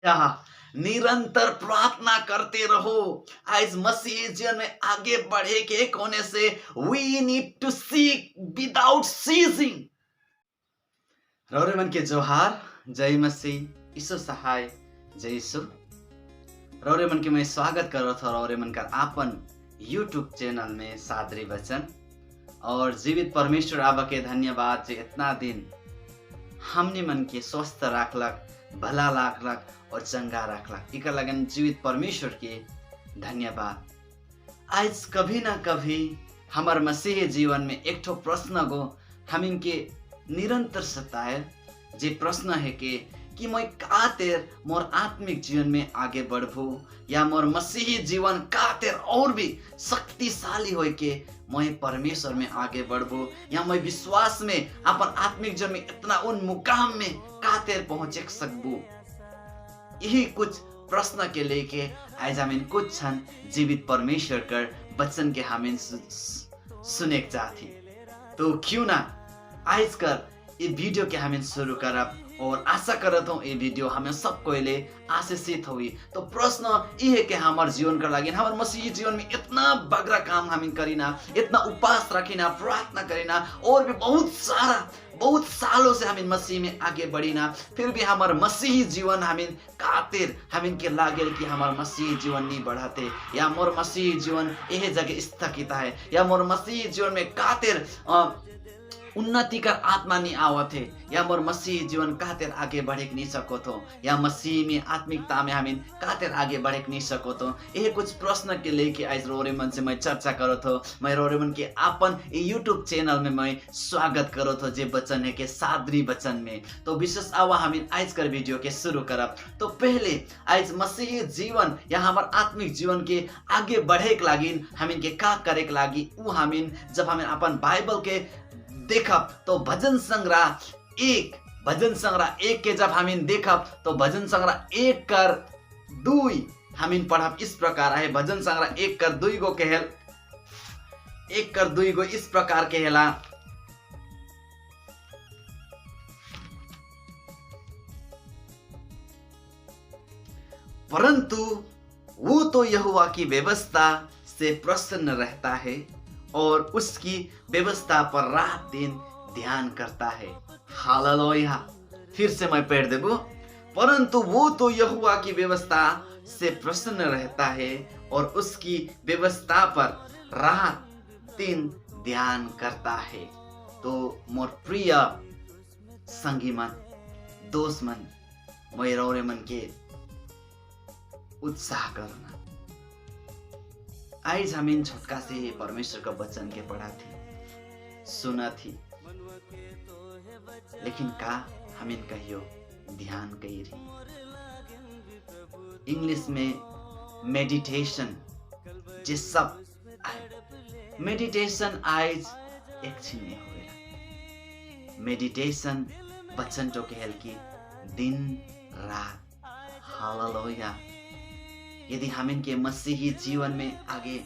यहाँ निरंतर प्रार्थना करते रहो। आज मसीह जीवन में आगे बढ़े के कोने से we need to seek without ceasing. रौरे मन के जोहार, जय मसीह, ईशु सहाय, जय ईशु। रौरे मन के मैं स्वागत करो था रौरे मन का आपन यूट्यूब चैनल में सादरी वचन और जीवित परमेश्वर आबा के धन्यवाद जे इतना दिन हमने मन के स्वस्थ राखलक, भला राखलक और चंगा राखलक। इकर लगन जीवित परमेश्वर के धन्यवाद। आज कभी ना कभी हमार मसीह जीवन में एक ठो प्रश्न गो हमिन के निरंतर सताए। जे प्रश्न है कि मैं कातेर मोर आत्मिक जीवन में आगे बढ़बू या मोर मसीही जीवन कातेर और भी शक्तिशाली होय के मैं परमेश्वर में आगे बढ़बू या मैं विश्वास में अपन आत्मिक जीवन में इतना उन मुकाम में कातेर पहुंचे सकबू। यही कुछ प्रश्न के लेके आज हमें कुछ क्षण जीवित परमेश्वर कर वचन के हमें सुने चाहती। तो क्यों ना आज कर ये वीडियो के हमें शुरू करब और आशा करत हूँ ये वीडियो हमें सब कोई आशीषित हुई। तो प्रश्न ये है कि हमारे जीवन कर लगे हमारे मसीही जीवन में इतना बगरा काम हमें करीना, इतना उपास रखीना, प्रार्थना करीना और भी बहुत सालों से हमें मसीह में आगे बढ़ीना, फिर भी हमारे मसीही जीवन हमें कातिर हमें के लागेल कि हमारे मसीही जीवन नहीं बढ़ाते या मोर मसीही जीवन यह जगह स्थगित है या मोर मसीही जीवन में कातिर उन्नति का आत्मा नहीं आवत है या मोर मसीह जीवन कातिर आगे बढ़े नहीं सको तो या मसीह में आत्मिकता में हमें कातिर आगे बढ़े नहीं सको तो यह कुछ प्रश्न के लेके आज रोरे मन से मैं चर्चा करो तो मैं रोरे मन के अपन यूट्यूब चैनल में मैं स्वागत करो तो जे वचन है के सादरी वचन में। तो विशेष आवा हमें आज कर वीडियो के शुरू करब। तो पहले आज मसीही जीवन या हमार आत्मिक जीवन के आगे बढ़े के लागी हमें के का करे के लागी उ हमें जब हमें अपन बाइबल के देखब तो भजन संग्रह एक के जब हमें देखब तो भजन संग्रह 1 कर 2 हमें पढ़ब इस प्रकार है। भजन संग्रह 1 कर 2 गो कहल 1 कर 2 गो इस प्रकार कहला, परंतु वो तो यहोवा की व्यवस्था से प्रसन्न रहता है और उसकी व्यवस्था पर रात दिन ध्यान करता है। हालेलुया। फिर से मैं पढ़ देबो, परंतु वो तो यहोवा की व्यवस्था से प्रसन्न रहता है और उसकी व्यवस्था पर रात दिन ध्यान करता है। तो मोर प्रिय संगी मन, दोस्त मन, मैं रौरे मन के उत्साह करना। आज हमें छोटका से परमेश्वर का वचन के पढ़ा थी, सुना थी, लेकिन का हमें कहियो ध्यान कही रही। इंग्लिश में मेडिटेशन जिस सब मेडिटेशन आज एक छीन में हो। मेडिटेशन वचन तो कहल की दिन रात। हालेलुया। यदि हमें के मसीही जीवन में आगे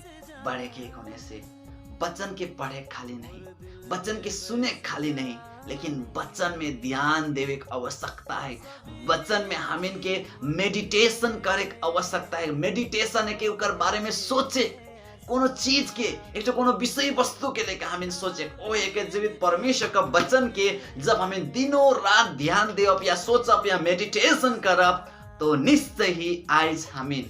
बढ़े के होने से वचन के पढ़े खाली नहीं, वचन के सुने खाली नहीं, लेकिन वचन में ध्यान देवे की आवश्यकता है। वचन में हमें के मेडिटेशन करे की आवश्यकता है। मेडिटेशन है के उकर बारे में सोचे, कोनो चीज के एक कोनो विषय वस्तु के लेकर हमें सोचे। ओ एक जीवित परमेश्वर का वचन के जब हमें दिनों रात ध्यान देव या सोचब या मेडिटेशन करब तो निश्चय ही आज हमें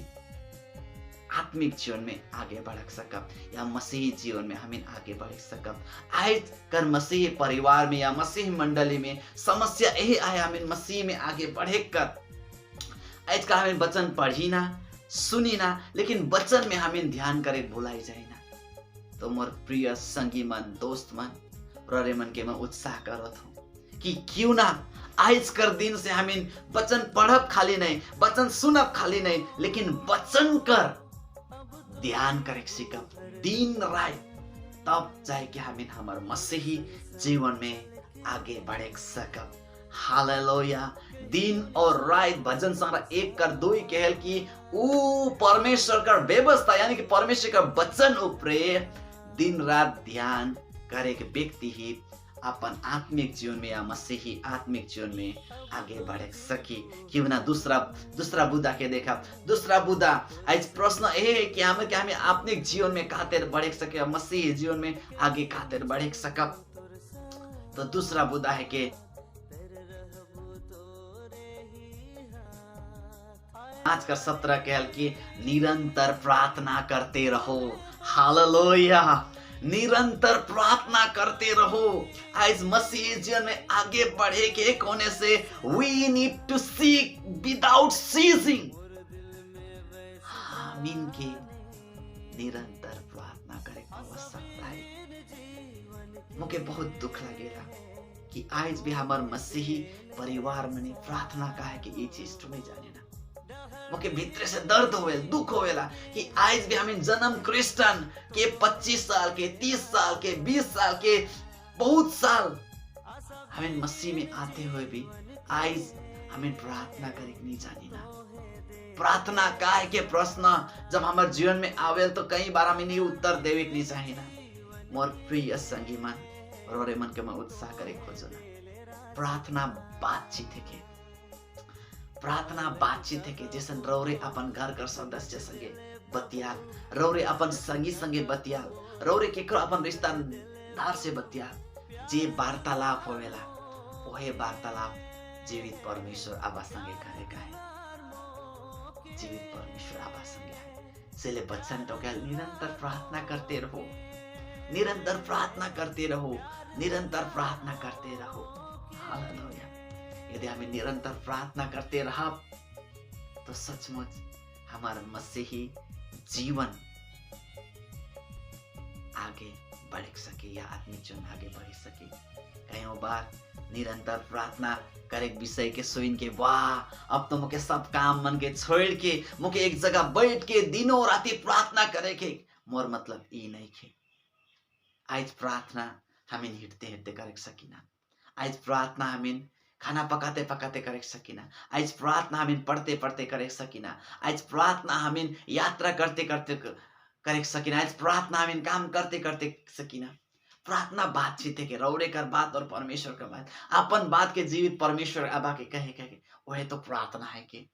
आत्मिक जीवन में आगे बढ़ सकब या मसीही जीवन में हमें आगे बढ़ सकब। आज कर मसीही परिवार में या मसीही मंडली में समस्या यही आए हमें मसीह में आगे बढ़े कर आज का हमें वचन पढ़ी ना, सुनी ना, लेकिन वचन में हमें ध्यान करे भुलाई जाए ना। तो मोर प्रिय संगी मन, दोस्त मन, ररे मन के मैं उत्साह करत हूँ कि क्यों ना आज कर दिन से हमें वचन पढ़ब खाली नहीं, वचन सुनब खाली नहीं, लेकिन वचन कर ध्यान करे सीखब दिन रात, तब जाए कि हमें हमारे मसीही जीवन में आगे बढ़े सकब। हालेलुया। दिन और रात भजन संग्रह 1 कर 2 कहल कि ऊ परमेश्वर का व्यवस्था यानी कि परमेश्वर का वचन ऊपरे दिन रात ध्यान करे के व्यक्ति ही अपन आत्मिक जीवन में या मसीही आत्मिक जीवन में आगे बढ़ सकी। क्यों ना दूसरा दूसरा बुदा के देखा। दूसरा बुदा आज प्रश्न ये है कि हमें आत्मिक जीवन में खातिर बढ़ सके, मसीही जीवन में आगे खातिर बढ़ सकब। तो दूसरा बुदा है कि आज का 17 कहल कि निरंतर प्रार्थना करते रहो। हालेलुया, निरंतर प्रार्थना करते रहो। आज मसीही जीवन में आगे बढ़े के कोने से we need to seek without ceasing. आमीन के निरंतर प्रार्थना करे आवश्यकता है। मुझे बहुत दुख लगेगा कि आज भी हमारे मसीही परिवार में प्रार्थना का है कि ये चीज तुम्हें जाने ना। मुझे भीतर से दर्द होवे, दुख होवेला कि आज भी हमें जन्म क्रिश्चियन के 25 साल के, 30 साल के, 20 साल के, बहुत साल हमें मसीह में आते हुए भी आज हमें प्रार्थना करे नहीं जानी ना। प्रार्थना का है के प्रश्न जब हमारे जीवन में आवेल तो कई बार हमें नहीं उत्तर देवे नहीं चाहिए ना। मोर प्रिय संगी मन और मन के मैं उत्साह करे खोजो ना। प्रार्थना बातचीत है के, प्रार्थना बातचीत है के जैसे रौरे अपन घर कर सदस्य संगे बतियाल, रौरे अपन संगी संगे बतियाल, रौरे केकरो अपन रिश्तेदार से बतियाल। जे वार्तालाप होवेला वही वार्तालाप जीवित परमेश्वर आबा संगे करेगा है। जीवित परमेश्वर आबा संगे है। इसलिए बच्चन तो क्या निरंतर प्रार्थना करते रहो, निरंतर प्रार्थना करते रहो, निरंतर प्रार्थना करते रहो। हालेलुया। यदि हमें निरंतर प्रार्थना करते रहा तो सचमुच हमारा मसीही जीवन आगे बढ़ सके या आत्मिक जीवन आगे बढ़ सके। कई बार निरंतर प्रार्थना करे विषय के सोइन के वाह अब तो मुझे सब काम मन के छोड़ के मुझे एक जगह बैठ के दिनों राती प्रार्थना करे के मोर मतलब ये नहीं के। आज प्रार्थना हमें हिटते हिटते कर सकिना। आज प्रार्थना हमें खाना पकाते पकाते कर सकिना। आज प्रार्थना हमें पढ़ते पढ़ते कर सकिना। आज प्रार्थना हमें यात्रा करते करते कर सकिना। आज प्रार्थना हमें काम करते करते सकिना। प्रार्थना बातचीत है के रौरे कर बात और परमेश्वर का बात, अपन बात के जीवित परमेश्वर आबा के कहे वह तो प्रार्थना है कि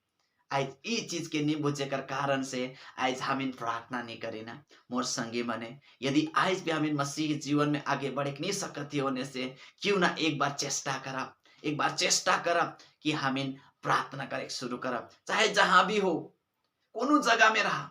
आज ये चीज के नहीं बुझे कर कारण से आज हमें प्रार्थना नहीं करे ना। मोर संगी मने यदि आज भी हमें मसीह जीवन में आगे बढ़े नहीं सकती होने से क्यों ना एक बार चेष्टा करा, एक बार चेष्टा करब कि हमें प्रार्थना करे शुरू करब। चाहे जहां भी हो, कोनो जगह में रहा,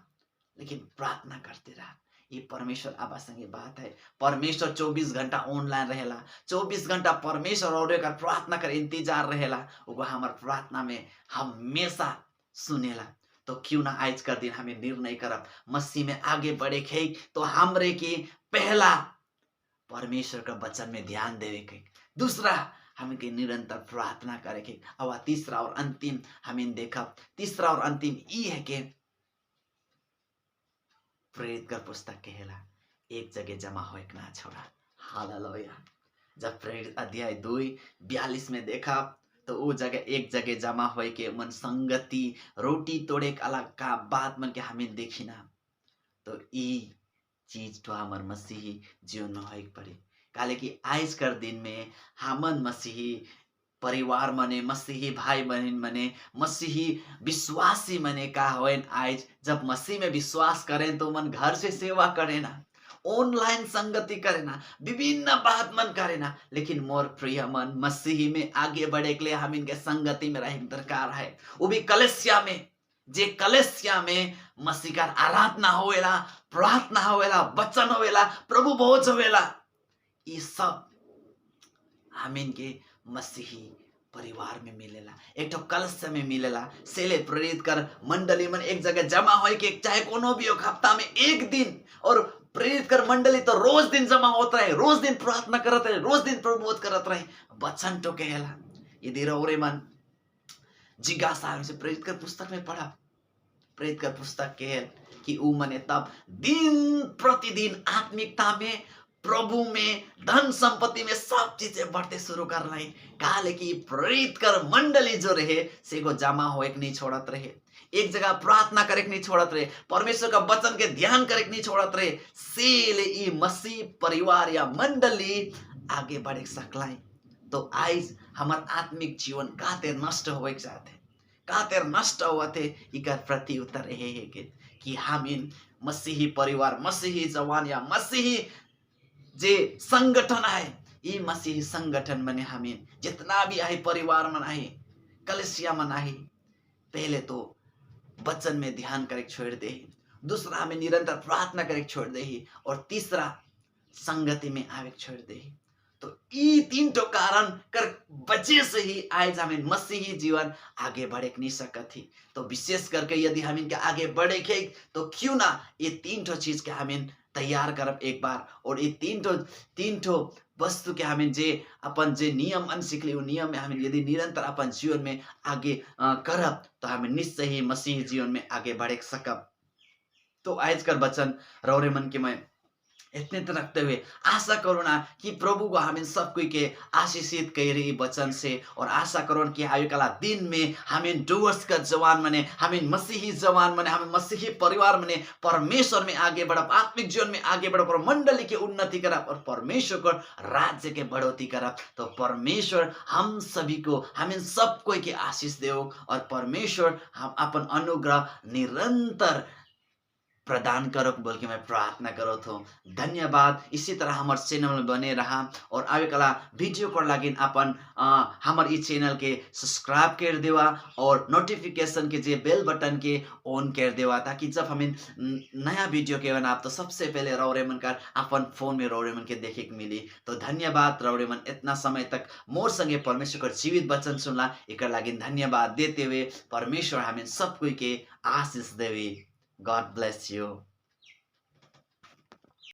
लेकिन प्रार्थना करते रहा। ये परमेश्वर आबा संगे बात है। परमेश्वर 24 घंटा ऑनलाइन रहेला, 24 घंटा परमेश्वर और का प्रार्थना कर इंतजार रहेला। वो हमार प्रार्थना में हमेशा सुनेला। तो क्यों ना आज कर दिन हमें निर्णय करब मसीह में आगे बढ़े के तो हमरे की पहला परमेश्वर का वचन में ध्यान देवे के, दूसरा हमें के निरंतर प्रार्थना करे के, और तीसरा और अंतिम हमें देखा, तीसरा और अंतिम ये है कि प्रेरित कर पुस्तक कहेला एक जगह जमा हो एक ना छोड़ा। हालेलुया। जब प्रेरित अध्याय 2:42 में देखा तो वो जगह एक जगह जमा हो के मन संगति रोटी तोड़े अलग का बात मन के हमें देखिना। तो ये चीज तो हमार मसीही जीवन में हो पड़े काले कि आज कर दिन में हमन मसीही परिवार मने, मसीही भाई बहन मने, मसीही विश्वासी मने का होएन आज जब मसीह में विश्वास करें तो मन घर से सेवा करे ना, ऑनलाइन संगति करे ना, विभिन्न बात मन करे ना, लेकिन मोर प्रिय मन मसीही में आगे बढ़े के लिए हम इनके संगति में रहे दरकार है। वो भी कलेसिया में, जे कलेसिया में मसीह का आराधना होवेला, प्रार्थना होवेला, वचन होवेला, प्रभु भोज होवेला, ये सब हम इनके मसीही परिवार में मिलेला, एक तो कलश में मिलेला। सेले प्रेरित कर मंडली मन एक जगह जमा हो के चाहे कोनो भी एक हफ्ता में एक दिन, और प्रेरित कर मंडली तो रोज दिन जमा होता है, रोज दिन प्रार्थना करत रहे, रोज दिन प्रबोध करत रहे। वचन तो कहेला यदि रौरे मन जिज्ञासा से प्रेरित कर पुस्तक में पढ़ा, प्रेरित कर पुस्तक कहे कि ऊ मने तब दिन प्रतिदिन आत्मिकता में, प्रभु में, धन संपत्ति में सब चीजें बढ़ते शुरू कर रहे। कहा कि प्रेरित कर मंडली जो रहे से को जमा हो एक नहीं छोड़त रहे, एक जगह प्रार्थना करे नहीं छोड़त रहे, परमेश्वर का वचन के ध्यान करे नहीं छोड़त रहे। से ले ई मसीह परिवार या मंडली आगे बढ़े सकलाई। तो आज हमार आत्मिक जीवन काते नष्ट होवे जाते, काते नष्ट होते, इकर प्रति उत्तर यही है कि हमीन मसीही परिवार, मसीही जवान या मसीही जे संगठन है, ये मसीही संगठन मने हमीन जितना भी आहे परिवार में आहे, कलिसिया में आहे, पहले तो वचन में ध्यान करे छोड़ दे, दूसरा हमें निरंतर प्रार्थना करे छोड़ दे, और तीसरा संगति में आवे छोड़ दे। तो ये तीन तो कारण कर वजह से ही आज हमें मसीही जीवन आगे बढ़े नहीं सकत थी। तो विशेष करके यदि हम इनके आगे बढ़े के तो क्यों ना ये तीन ठो चीज के हमें तैयार करब एक बार, और ये तीन ठो वस्तु के हमें जे अपन जे नियम अन सीखली वो नियम में हमें यदि निरंतर अपन जीवन में आगे करब तो हमें निश्चय ही मसीही जीवन में आगे बढ़े सकब। तो आज कर वचन रौरे मन के मैं इतने तो रखते हुए आशा करो ना कि प्रभु को हमें सब कोई के आशीषित कर रही वचन से, और आशा करो कि आवे कला दिन में हमें डुवर्स का जवान मने, हमें मसीही जवान मने, हमें मसीही परिवार मने परमेश्वर में आगे बढ़ब, आत्मिक जीवन में आगे बढ़ब, और मंडली की उन्नति करब, और परमेश्वर को राज्य के बढ़ोतरी करब। तो परमेश्वर हम सभी को, हमें सब कोई के आशीष दे, और परमेश्वर हम अपन अनुग्रह निरंतर प्रदान करो बोल के मैं प्रार्थना करो थो। धन्यवाद। इसी तरह हमारे चैनल में बने रहा, और आवे कला वीडियो कर लगिन अपन हमारे इस चैनल के सब्सक्राइब कर देवा, और नोटिफिकेशन के जे बेल बटन के ऑन कर देवा, ताकि जब हमें नया वीडियो के बना तो सबसे पहले रौरेमन का अपन फोन में रौरेमन के देखे के मिली। तो धन्यवाद रौरेमन, इतना समय तक मोर संगे परमेश्वर का जीवित वचन सुनला, एक लगिन धन्यवाद देते हुए परमेश्वर हमें सब कोई के आशीष देवी। God bless you.